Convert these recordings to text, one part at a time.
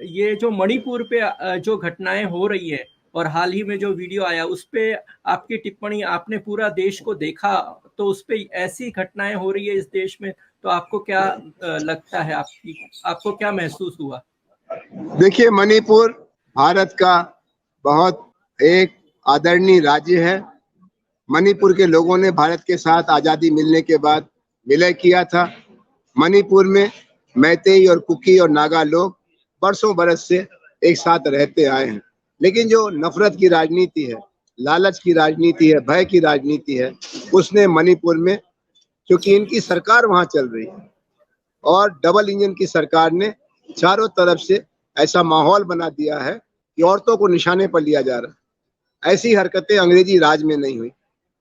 ये जो मणिपुर पे जो घटनाएं हो रही है और हाल ही में जो वीडियो आया उस पे आपकी टिप्पणी, आपने पूरा देश को देखा, तो उस पे ऐसी घटनाएं हो रही है इस देश में, तो आपको क्या लगता है, आपको क्या महसूस हुआ? देखिए, मणिपुर भारत का बहुत एक आदरणीय राज्य है। मणिपुर के लोगों ने भारत के साथ आजादी मिलने के बाद विलय किया था। मणिपुर में मैतेई और कुकी और नागा लोग बरसों बरस से एक साथ रहते आए हैं, लेकिन जो नफरत की राजनीति है, लालच की राजनीति है, भय की राजनीति है, उसने मणिपुर में, क्योंकि इनकी सरकार वहां चल रही है और डबल इंजन की सरकार ने चारों तरफ से ऐसा माहौल बना दिया है कि औरतों को निशाने पर लिया जा रहा है। ऐसी हरकतें अंग्रेजी राज में नहीं हुई,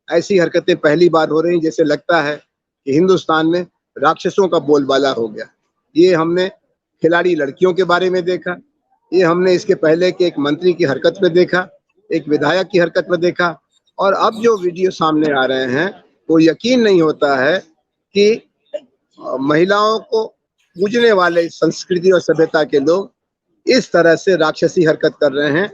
ऐसी हरकतें पहली बार हो रही। जैसे लगता है कि हिंदुस्तान में राक्षसों का बोलबाला हो गया। ये हमने खिलाड़ी लड़कियों के बारे में देखा, ये हमने इसके पहले के एक मंत्री की हरकत पे देखा, एक विधायक की हरकत पे देखा, और अब जो वीडियो सामने आ रहे हैं वो यकीन नहीं होता है कि महिलाओं को पूजने वाले संस्कृति और सभ्यता के लोग इस तरह से राक्षसी हरकत कर रहे हैं,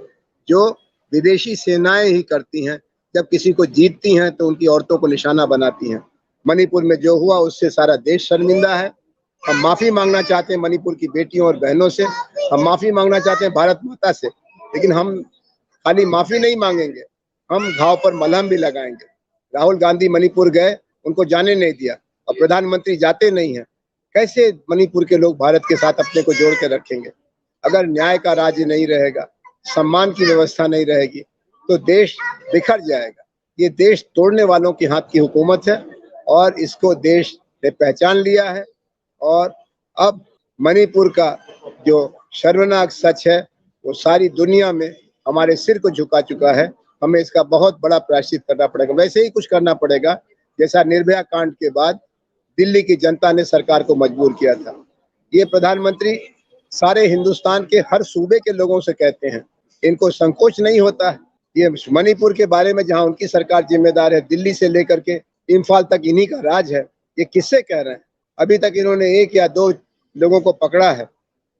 जो विदेशी सेनाएं ही करती हैं। जब किसी को जीतती हैं तो उनकी औरतों को निशाना बनाती हैं। मणिपुर में जो हुआ उससे सारा देश शर्मिंदा है। हम माफी मांगना चाहते हैं मणिपुर की बेटियों और बहनों से, हम माफी मांगना चाहते हैं भारत माता से, लेकिन हम खाली माफी नहीं मांगेंगे, हम घाव पर मलहम भी लगाएंगे। राहुल गांधी मणिपुर गए, उनको जाने नहीं दिया, और प्रधानमंत्री जाते नहीं हैं। कैसे मणिपुर के लोग भारत के साथ अपने को जोड़ के रखेंगे? अगर न्याय का राज्य नहीं रहेगा, सम्मान की व्यवस्था नहीं रहेगी, तो देश बिखर जाएगा। ये देश तोड़ने वालों के हाथ की हुकूमत है और इसको देश ने पहचान लिया है। और अब मणिपुर का जो शर्मनाक सच है वो सारी दुनिया में हमारे सिर को झुका चुका है। हमें इसका बहुत बड़ा प्रायश्चित करना पड़ेगा। वैसे ही कुछ करना पड़ेगा जैसा निर्भया कांड के बाद दिल्ली की जनता ने सरकार को मजबूर किया था। ये प्रधानमंत्री सारे हिंदुस्तान के हर सूबे के लोगों से कहते हैं, इनको संकोच नहीं होता है। ये मणिपुर के बारे में जहां उनकी सरकार जिम्मेदार है, दिल्ली से लेकर के इम्फाल तक इन्हीं का राज है, ये किससे कह रहे हैं? अभी तक इन्होंने 1 या 2 लोगों को पकड़ा है,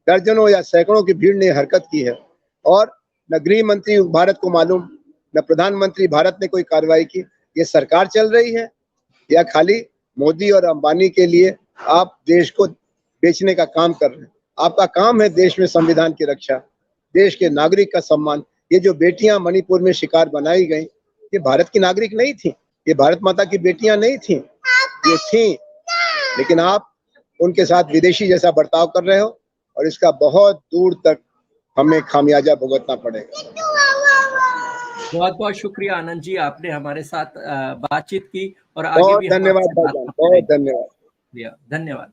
दर्जनों या सैकड़ों की भीड़ ने हरकत की है, और न गृह मंत्री भारत को मालूम, न प्रधानमंत्री भारत ने कोई कार्रवाई की। ये सरकार चल रही है या खाली मोदी और अंबानी के लिए आप देश को बेचने का काम कर रहे हैं? आपका काम है देश में संविधान की रक्षा, देश के नागरिक का सम्मान। ये जो बेटियां मणिपुर में शिकार बनाई गई, ये भारत की नागरिक नहीं थी, ये भारत माता की बेटियां नहीं थी, ये थी, लेकिन आप उनके साथ विदेशी जैसा बर्ताव कर रहे हो, और इसका बहुत दूर तक हमें खामियाजा भुगतना पड़ेगा। बहुत बहुत शुक्रिया आनंद जी, आपने हमारे साथ बातचीत की और आगे बहुत भी धन्यवाद, बहुत धन्यवाद। धन्यवाद।